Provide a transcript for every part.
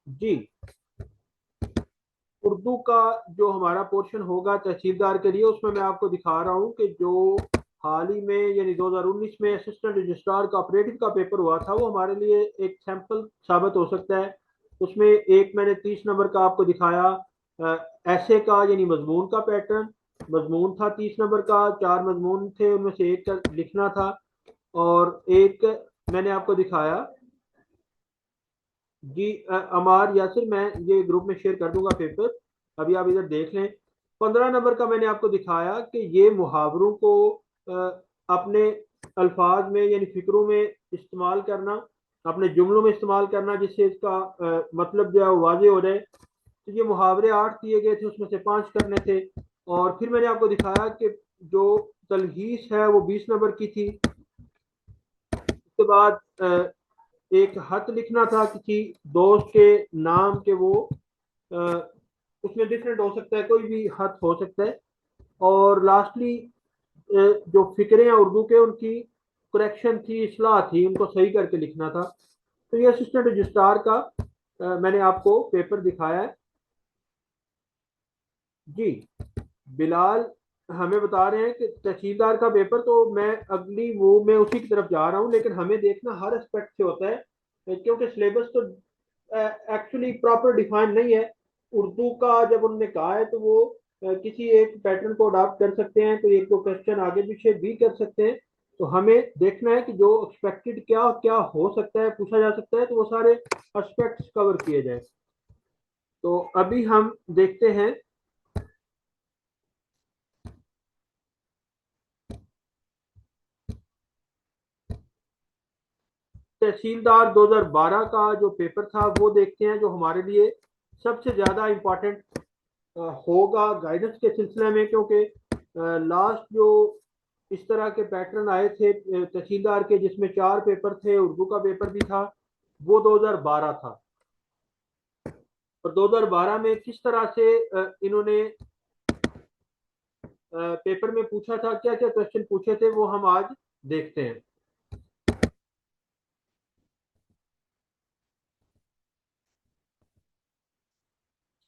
जी, उर्दू का जो हमारा पोर्शन होगा तहसीलदार के लिए, उसमें मैं आपको दिखा रहा हूँ कि जो हाल ही में यानी 2019 में असिस्टेंट रजिस्ट्रार का ऑपरेटिव का पेपर हुआ था, वो हमारे लिए एक सैंपल साबित हो सकता है। उसमें एक मैंने 30 नंबर का आपको दिखाया ऐसे का यानी मजमून का पैटर्न। मजमून था 30 नंबर का, चार मजमून थे, उनमें से एक का लिखना था। और एक मैंने आपको दिखाया जी अमार यासिर, मैं ये ग्रुप में शेयर कर दूंगा पेपर, अभी आप इधर देख लें। 15 नंबर का मैंने आपको दिखाया कि ये मुहावरों को अपने अल्फाज में यानी फिक्रों में इस्तेमाल करना, अपने जुमलों में इस्तेमाल करना, जिससे इसका मतलब जो है वो वाजे हो जाए। तो ये मुहावरे 8 दिए गए थे, उसमें से 5 करने थे। और फिर मैंने आपको दिखाया कि जो तलहीस है वो 20 नंबर की थी। उसके बाद एक खत लिखना था किसी दोस्त के नाम के, वो अ, उसमें डिफरेंट हो सकता है, कोई भी खत हो सकता है। और लास्टली जो फिक्रे हैं उर्दू के, उनकी करेक्शन थी, इस्लाह थी, उनको सही करके लिखना था। तो ये असिस्टेंट रजिस्ट्रार का मैंने आपको पेपर दिखाया है। जी, बिलाल हमें बता रहे हैं कि तहसीलदार का पेपर, तो मैं अगली वो मैं उसी की तरफ जा रहा हूँ, लेकिन हमें देखना हर एस्पेक्ट से होता है, क्योंकि सिलेबस तो एक्चुअली प्रॉपर डिफाइन नहीं है। उर्दू का जब उन्होंने कहा है तो वो किसी एक पैटर्न को अडॉप्ट कर सकते हैं, तो एक दो क्वेश्चन आगे पीछे भी कर सकते हैं। तो हमें देखना है कि जो एक्सपेक्टेड क्या क्या हो सकता है, पूछा जा सकता है, तो वो सारे एस्पेक्ट्स कवर किए जाए। तो अभी हम देखते हैं तहसीलदार 2012 का जो पेपर था, वो देखते हैं, जो हमारे लिए सबसे ज़्यादा इम्पोर्टेंट होगा गाइडेंस के सिलसिले में। क्योंकि लास्ट जो इस तरह के पैटर्न आए थे तहसीलदार के, जिसमें 4 पेपर थे, उर्दू का पेपर भी था, वो 2012 था। और 2012 में किस तरह से इन्होंने पेपर में पूछा था, क्या क्या क्वेश्चन पूछे थे, वो हम आज देखते हैं।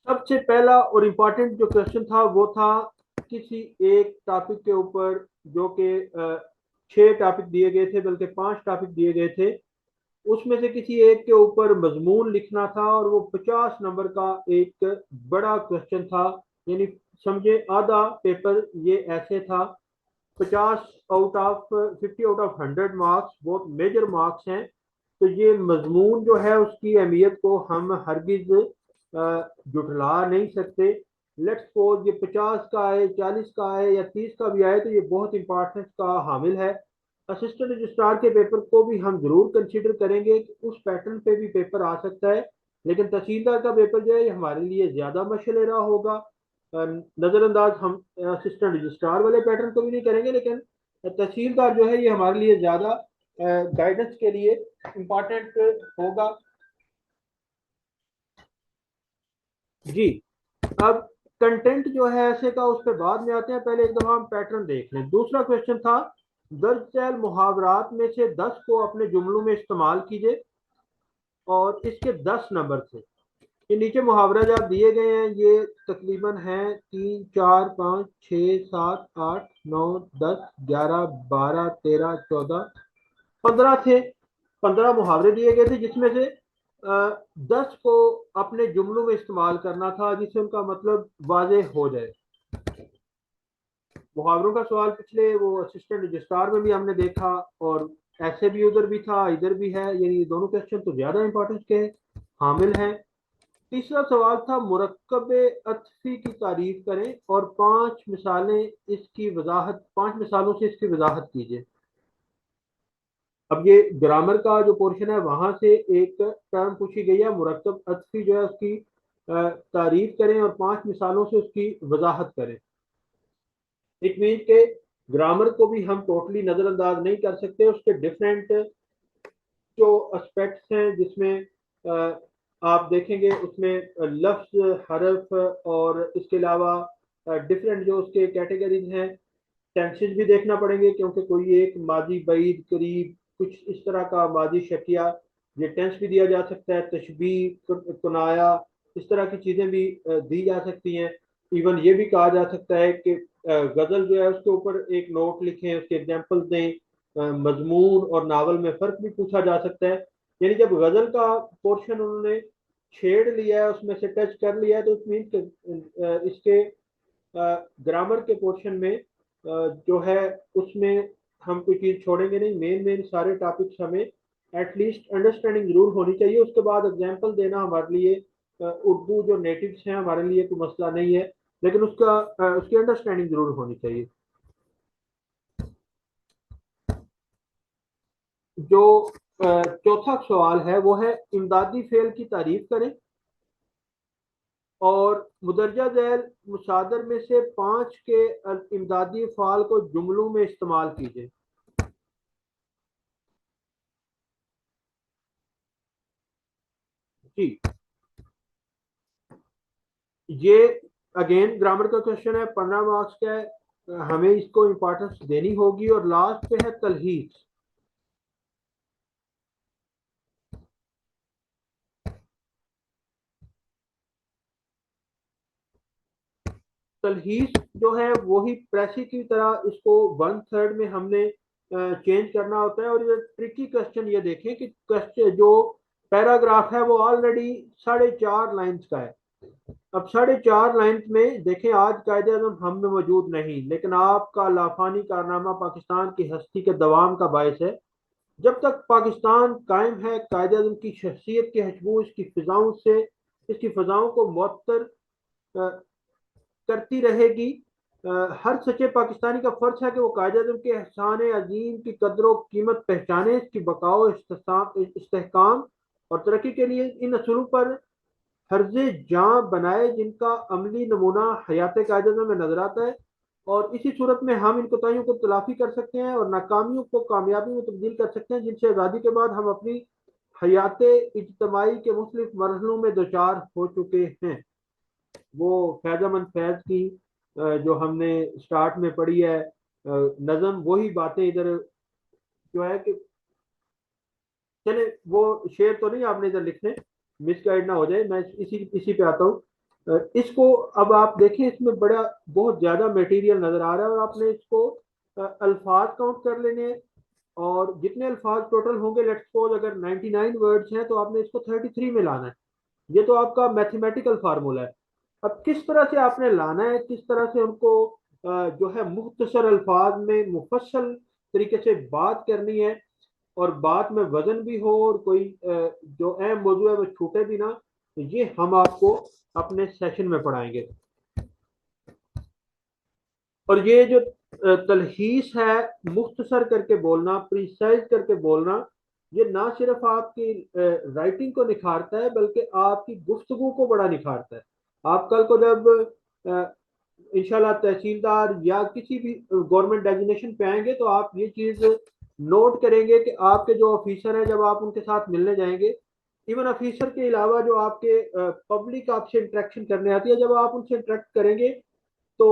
सबसे पहला और इम्पोर्टेंट जो क्वेश्चन था, वो था किसी एक टॉपिक के ऊपर, जो कि 6 टॉपिक दिए गए थे, बल्कि 5 टॉपिक दिए गए थे। उसमें से किसी एक के ऊपर मजमून लिखना था, और वो 50 नंबर का एक बड़ा क्वेश्चन था। यानी समझे आधा पेपर ये ऐसे था। 50 आउट ऑफ 100 मार्क्स बहुत मेजर मार्क्स हैं। तो ये मजमून जो है, उसकी अहमियत को हम हरगिज जुटला नहीं सकते। लेट्स सपोज ये 50 का आए, 40 का आए, या 30 का भी आए, तो ये बहुत इंपॉर्टेंस का हामिल है। असिस्टेंट रजिस्ट्रार के पेपर को भी हम जरूर कंसीडर करेंगे कि उस पैटर्न पे भी पेपर आ सकता है। लेकिन तहसीलदार का पेपर जो है, ये हमारे लिए ज्यादा मशलेरा होगा। नजरअंदाज हम असिस्टेंट रजिस्ट्रार वाले पैटर्न को भी नहीं करेंगे, लेकिन तहसीलदार जो है, ये हमारे लिए ज्यादा गाइडेंस के लिए इम्पोर्टेंट होगा। जी, अब कंटेंट जो है ऐसे का, उस पर बाद में आते हैं, पहले एक दफा हम पैटर्न देख लें। दूसरा क्वेश्चन था, दर्ज झैल मुहावरात में से 10 को अपने जुमलों में इस्तेमाल कीजिए, और इसके 10 नंबर थे। ये नीचे मुहावरा जो दिए गए हैं, ये तकरीबन हैं 3, 4, 5, 6, 7, 8, 9, 10, 11, 12, 13, 14, 15 मुहावरे दिए गए थे, जिसमें से 10 को अपने जुमलों में इस्तेमाल करना था, जिससे उनका मतलब वाजे हो जाए। मुहावरों का सवाल पिछले वो असिस्टेंट रजिस्ट्रार में भी हमने देखा, और ऐसे भी उधर भी था, इधर भी है, यानी दोनों क्वेश्चन तो ज्यादा इंपॉर्टेंस के हामिल हैं। तीसरा सवाल था, मुरक्कब अतफी की तारीफ करें और 5 मिसालों से इसकी वजाहत कीजिए। अब ये ग्रामर का जो पोर्शन है, वहां से एक टर्म पूछी गई है, मुरक्कब अतफी जो है, उसकी तारीफ करें और 5 मिसालों से उसकी वजाहत करें। इट मीन के ग्रामर को भी हम टोटली नजरअंदाज नहीं कर सकते, उसके डिफरेंट जो एस्पेक्ट्स हैं, जिसमें आप देखेंगे उसमें लफ्ज, हरफ, और इसके अलावा डिफरेंट जो उसके कैटेगरीज हैं। टेंसेस भी देखना पड़ेंगे, क्योंकि कोई एक माजी, बईद, करीब, कुछ इस तरह का माजी शकिया ये टेंस भी दिया जा सकता है, तशबीह, कुनाया, इस तरह की चीज़ें भी दी जा सकती हैं। इवन ये भी कहा जा सकता है कि गज़ल जो है उसके ऊपर एक नोट लिखें, उसके एग्जाम्पल दें। मजमून और नावल में फ़र्क भी पूछा जा सकता है। यानी जब गज़ल का पोर्शन उन्होंने छेड़ लिया है, उसमें से टच कर लिया है, तो इट मीन इसके ग्रामर के पोर्शन में जो है उसमें हम कोई चीज़ छोड़ेंगे नहीं। मेन मेन सारे टॉपिक्स हमें एटलीस्ट अंडरस्टैंडिंग जरूर होनी चाहिए। उसके बाद एग्जाम्पल देना हमारे लिए उर्दू जो नेटिव्स हैं हमारे लिए कोई मसला नहीं है, लेकिन उसकी अंडरस्टैंडिंग जरूर होनी चाहिए। जो चौथा सवाल है वो है इमदादी फेल की तारीफ करें और मुदरजा झैल मुसादर में से 5 के इमदादी फ़ाल को जुमलों में इस्तेमाल कीजिए। जी, ये अगेन ग्रामर का क्वेश्चन है, 15 मार्क्स का है, हमें इसको इंपॉर्टेंस देनी होगी। और लास्ट पे है तलहीस। तलहीस जो है वही प्रेसी की तरह इसको 1/3 में हमने चेंज करना होता है। और ये ट्रिकी क्वेश्चन, ये देखें कि क्वेश्चन जो पैराग्राफ है वो ऑलरेडी 4.5 लाइन्स का है। अब 4.5 लाइन्स में देखें, आज कायदे आजम हम में मौजूद नहीं, लेकिन आपका लाफानी कारनामा पाकिस्तान की हस्ती के दवाम का बायस है। जब तक पाकिस्तान कायम है, कायदे आजम की शख्सियत की खुशबू इसकी फ़जाओं को मुअत्तर करती रहेगी। हर सच्चे पाकिस्तानी का फर्ज है कि वो कायदे आजम के एहसान अजीम की कदर कीमत पहचाने, इसकी बकाओ, इस्तेहकाम और तरक्की के लिए इन असूलों पर हर्ज जां बनाए, जिनका अमली नमूना हयात कायदे में नजर आता है। और इसी सूरत में हम इन कोताहियों को तलाफी कर सकते हैं और नाकामियों को कामयाबी में तब्दील कर सकते हैं, जिनसे आज़ादी के बाद हम अपनी हयात इज्तमाई के मुख्तलिफ मरहलों में दो चार हो चुके हैं। वो फैज़ामंद फैज़ की जो हमने स्टार्ट में पढ़ी है नज़म, वही बातें इधर जो है कि चले वो शेर तो नहीं आपने इधर लिखने, मिसगाइड ना हो जाए। मैं इसी इसी पे आता हूँ। इसको अब आप देखें, इसमें बड़ा बहुत ज्यादा मटेरियल नजर आ रहा है और आपने इसको अल्फाज काउंट कर लेने हैं। और जितने अल्फाज टोटल होंगे, लेट्स सपोज अगर 99 वर्ड्स हैं तो आपने इसको 33 में लाना है। ये तो आपका मैथमेटिकल फार्मूला है। अब किस तरह से आपने लाना है, किस तरह से उनको जो है मुख्तसर अल्फाज में मुफस्सल तरीके से बात करनी है, और बात में वजन भी हो, और कोई जो अहम मौजू है वो छूटे भी ना, तो ये हम आपको अपने सेशन में पढ़ाएंगे। और ये जो तलहीस है, मुख्तसर करके बोलना, प्रिसाइज करके बोलना, ये ना सिर्फ आपकी राइटिंग को निखारता है बल्कि आपकी गुफ्तगू को बड़ा निखारता है। आप कल को जब इंशाल्लाह तहसीलदार या किसी भी गवर्नमेंट डेजिग्नेशन पे आएंगे तो आप ये चीज नोट करेंगे कि आपके जो ऑफिसर हैं, जब आप उनके साथ मिलने जाएंगे, इवन ऑफिसर के अलावा जो आपके पब्लिक आपसे इंटरेक्शन करने आती है, जब आप उनसे इंटरेक्ट करेंगे तो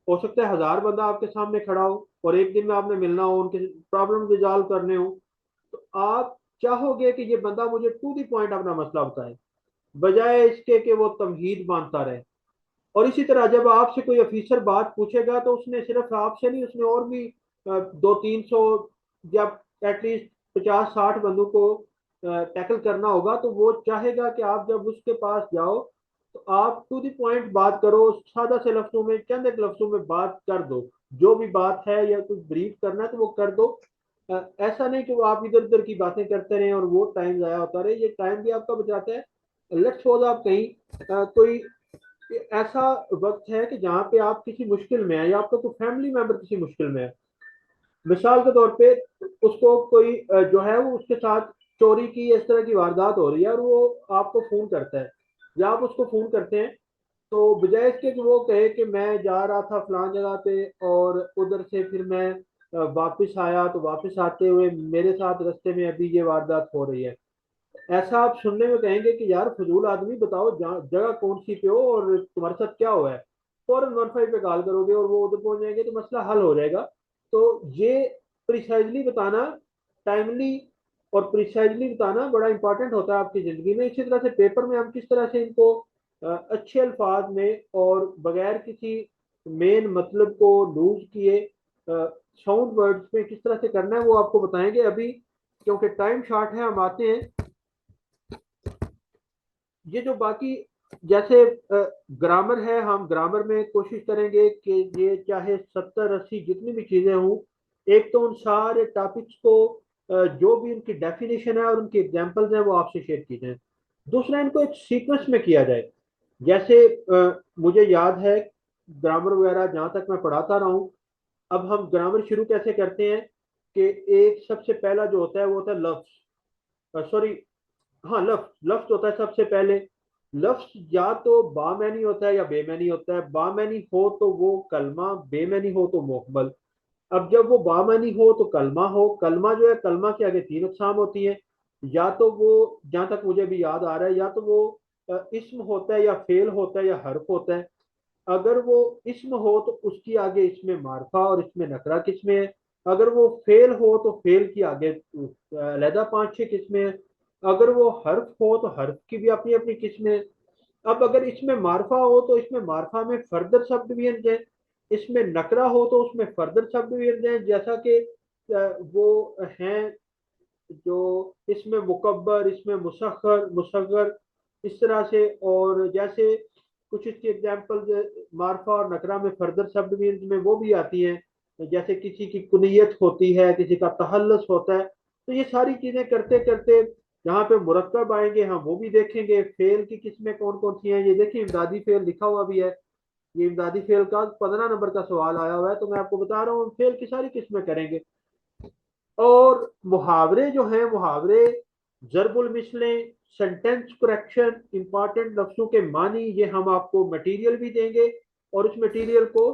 हो सकता है 1000 बंदा आपके सामने खड़ा हो और एक दिन में आपने मिलना हो, उनके प्रॉब्लम रिजॉल्व करने हो, तो आप चाहोगे कि ये बंदा मुझे टू दी पॉइंट अपना मसला बताए, बजाय इसके कि वो तमहीद बांधता रहे। और इसी तरह जब आपसे कोई ऑफिसर बात पूछेगा तो उसने सिर्फ आपसे नहीं, उसने और भी 200-300 या एटलीस्ट 50-60 बंदों को टैकल करना होगा। तो वो चाहेगा कि आप जब उसके पास जाओ तो आप टू द पॉइंट बात करो, सादा से लफ्जों में, चंद एक लफ्जों में बात कर दो। जो भी बात है या कुछ ब्रीफ करना है तो वो कर दो। ऐसा नहीं कि वो आप इधर उधर की बातें करते रहें और वो टाइम ज़ाया होता रहे। ये टाइम भी आपका बचाता है। लेट्स सपोज आप कहीं कोई ऐसा वक्त है कि जहाँ पे आप किसी मुश्किल में है या आपका कोई फैमिली मेंबर किसी मुश्किल में है, मिसाल के तौर पे उसको कोई जो है वो उसके साथ चोरी की इस तरह की वारदात हो रही है और वो आपको फोन करता है या आप उसको फोन करते हैं, तो बजाय इसके कि वो कहे कि मैं जा रहा था फलान जगह पे और उधर से फिर मैं वापस आया, तो वापस आते हुए मेरे साथ रास्ते में अभी ये वारदात हो रही है, ऐसा आप सुनने में कहेंगे कि यार फजूल आदमी, बताओ जगह कौन सी पे हो और तुम्हारे साथ क्या हुआ है। फौरन 15 पे कॉल करोगे और वो उधर पहुंच जाएंगे तो मसला हल हो जाएगा। तो ये प्रिसाइजली बताना, टाइमली और प्रिसाइजली बताना बड़ा इंपॉर्टेंट होता है आपकी ज़िंदगी में। इसी तरह से पेपर में हम किस तरह से इनको अच्छे अल्फाज में और बगैर किसी मेन मतलब को लूज किए साउंड वर्ड्स में किस तरह से करना है वो आपको बताएंगे अभी, क्योंकि टाइम शॉर्ट है। हम आते हैं ये जो बाकी जैसे ग्रामर है, हम ग्रामर में कोशिश करेंगे कि ये चाहे 70-80 जितनी भी चीज़ें हों, एक तो उन सारे टॉपिक्स को जो भी उनकी डेफिनेशन है और उनकी एग्जांपल्स हैं वो आपसे शेयर की जाए। दूसरा, इनको एक सीक्वेंस में किया जाए। जैसे मुझे याद है ग्रामर वगैरह जहाँ तक मैं पढ़ाता रहा हूँ, अब हम ग्रामर शुरू कैसे करते हैं कि एक सबसे पहला जो होता है वो होता है लफ्ज, सॉरी, हाँ लफ्ज, लफ्ज होता है सबसे पहले। लफ्ज या तो बामैनी होता है या बेमैनी होता है। बामैनी हो तो वो कलमा, बेमैनी हो तो मोहमल। अब जब वो बामैनी हो तो कलमा हो। कलमा जो है, कलमा के आगे तीन अकसाम होती है। या तो वो, जहां तक मुझे भी याद आ रहा है, या तो वो इस्म होता है या फेल होता है या हर्फ होता है। अगर वो इस्म हो तो उसकी आगे इसमें मार्फा और इसमें नकरा किस्में है। अगर वो फेल हो तो फेल की आगे अलहदा 5-6 किस्में हैं। अगर वो हर्फ हो तो हर्फ की भी अपनी अपनी किस्में हैं। अब अगर इसमें मार्फा हो तो इसमें मार्फा में फर्दर शब्द भी हैं। इसमें नकरा हो तो उसमें फर्दर शब्द भी हैं, जैसा कि वो हैं जो इसमें मुकब्बर, इसमें मुसख्खर, मुसग्गर, इस तरह से। और जैसे कुछ इसकी एग्जांपल मार्फा और नकरा में फर्दर शब्द भी में वो भी आती हैं। जैसे किसी की कुनियत होती है, किसी का तहल्लुस होता है। तो ये सारी चीजें करते करते जहाँ पे मुरक्कब आएंगे हम वो भी देखेंगे। फेल की किस्में कौन कौन सी हैं ये देखिए, इमदादी फेल लिखा हुआ भी है। ये इमदादी फेल का 15 नंबर का सवाल आया हुआ है, तो मैं आपको बता रहा हूँ फेल की सारी किस्में करेंगे। और मुहावरे जो हैं, मुहावरे, जरबुल मिसलें, सेंटेंस करेक्शन, इंपॉर्टेंट लफ्जों के मानी, ये हम आपको मटेरियल भी देंगे और उस मटेरियल को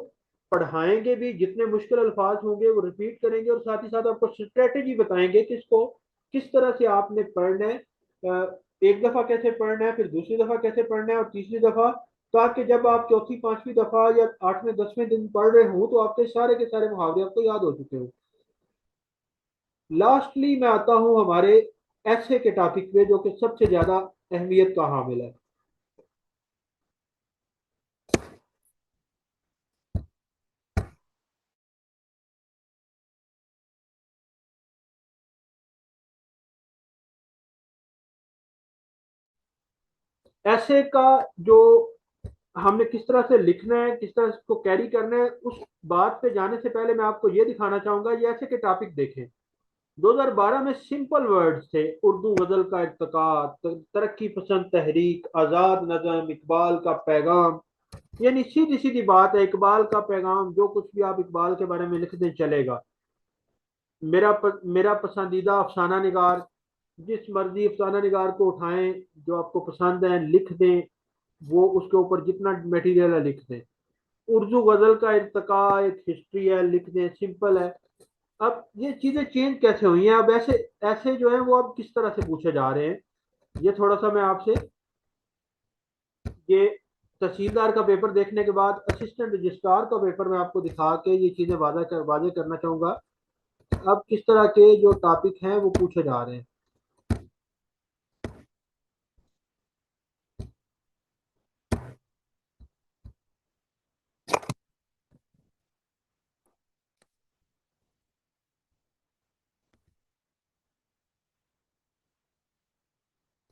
पढ़ाएंगे भी। जितने मुश्किल अल्फाज होंगे वो रिपीट करेंगे और साथ ही साथ आपको स्ट्रेटेजी बताएंगे किसको किस तरह से आपने पढ़ना है। एक दफा कैसे पढ़ना है, फिर दूसरी दफा कैसे पढ़ना है और तीसरी दफा, ताकि जब आप चौथी पांचवी दफा या 8वें 10वें दिन पढ़ रहे हो तो आपके सारे के सारे मुहावरे आपको याद हो चुके हो। लास्टली मैं आता हूं हमारे ऐसे के टॉपिक पे जो कि सबसे ज्यादा अहमियत का हामिल है। ऐसे का जो हमने किस तरह से लिखना है, किस तरह इसको कैरी करना है, उस बात पे जाने से पहले मैं आपको ये दिखाना चाहूंगा। ये ऐसे के टॉपिक देखें 2012 में सिंपल वर्ड्स थे। उर्दू गजल का इर्तिका, तरक्की पसंद तहरीक, आजाद नज़म, इकबाल का पैगाम। यानी सीधी सीधी बात है, इकबाल का पैगाम, जो कुछ भी आप इकबाल के बारे में लिख दें चलेगा। मेरा पसंदीदा अफसाना निगार, जिस मर्जी अफसाना निगार को उठाएं, जो आपको पसंद है लिख दें। वो उसके ऊपर जितना मटेरियल है लिख दें। उर्दू गजल का इर्तिका एक हिस्ट्री है, लिख दें, सिंपल है। अब ये चीजें चेंज कैसे हुई हैं, अब ऐसे ऐसे जो है वो अब किस तरह से पूछे जा रहे हैं, ये थोड़ा सा मैं आपसे, ये तहसीलदार का पेपर देखने के बाद असिस्टेंट रजिस्ट्रार का पेपर मैं आपको दिखा के ये चीजें वाजे करना चाहूंगा। अब किस तरह के जो टॉपिक हैं वो पूछे जा रहे हैं।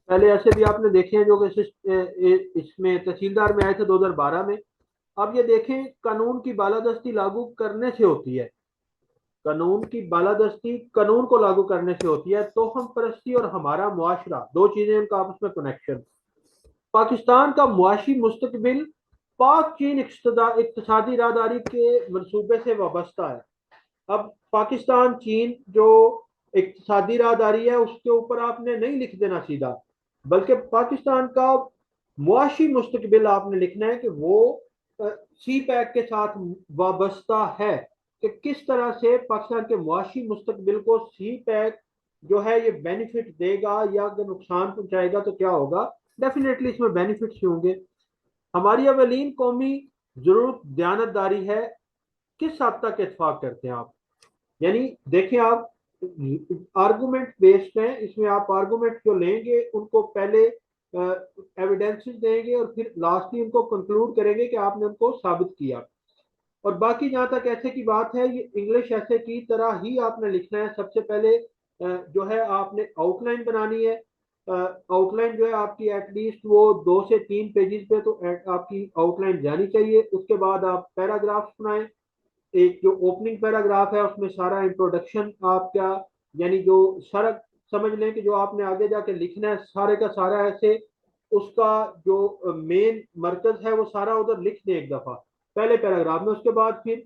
पहले ऐसे भी आपने देखे हैं जो कि इसमें तहसीलदार में आए थे 2012 में। अब ये देखें, कानून की बालादस्ती लागू करने से होती है। कानून की बालादस्ती कानून को लागू करने से होती है। तो हम परस्ती और हमारा मुआशरा, दो चीजें, उनका आपस में कनेक्शन। पाकिस्तान का मुआशी मुस्तकबिल पाक चीन इक्तसादी राहदारी के मंसूबे से वाबस्ता है। अब पाकिस्तान चीन जो इक्तसादी राहदारी है उसके ऊपर आपने नहीं लिख देना सीधा, बल्कि पाकिस्तान का मुआशी मुस्तकबिल आपने लिखना है कि वो सी पैक के साथ वाबस्ता है। कि किस तरह से पाकिस्तान के मुआशी मुस्तकबिल को सी पैक जो है ये बेनिफिट देगा, या अगर नुकसान पहुंचाएगा तो क्या होगा। डेफिनेटली इसमें बेनिफिट्स होंगे। हमारी अवलीन कौमी जरूरत दयानतदारी है। किस हद तक इतफाक करते हैं आप, यानी देखिए आप, आर्गुमेंट बेस्ड है, इसमें आप आर्गुमेंट जो लेंगे उनको पहले एविडेंसेस देंगे और फिर लास्टली उनको कंक्लूड करेंगे कि आपने उनको साबित किया। और बाकी जहाँ तक ऐसे की बात है, ये इंग्लिश ऐसे की तरह ही आपने लिखना है। सबसे पहले जो है आपने आउटलाइन बनानी है। आउटलाइन जो है आपकी एटलीस्ट वो 2 से 3 पेजेस पे तो आपकी आउटलाइन जानी चाहिए। उसके बाद आप पैराग्राफ बनाएं। एक जो ओपनिंग पैराग्राफ है उसमें सारा इंट्रोडक्शन आपका, यानी जो सारा समझ लें कि जो आपने आगे जाके लिखना है सारे का सारा ऐसे उसका जो मेन मरकज है वो सारा उधर लिख दें एक दफा पहले पैराग्राफ में। उसके बाद फिर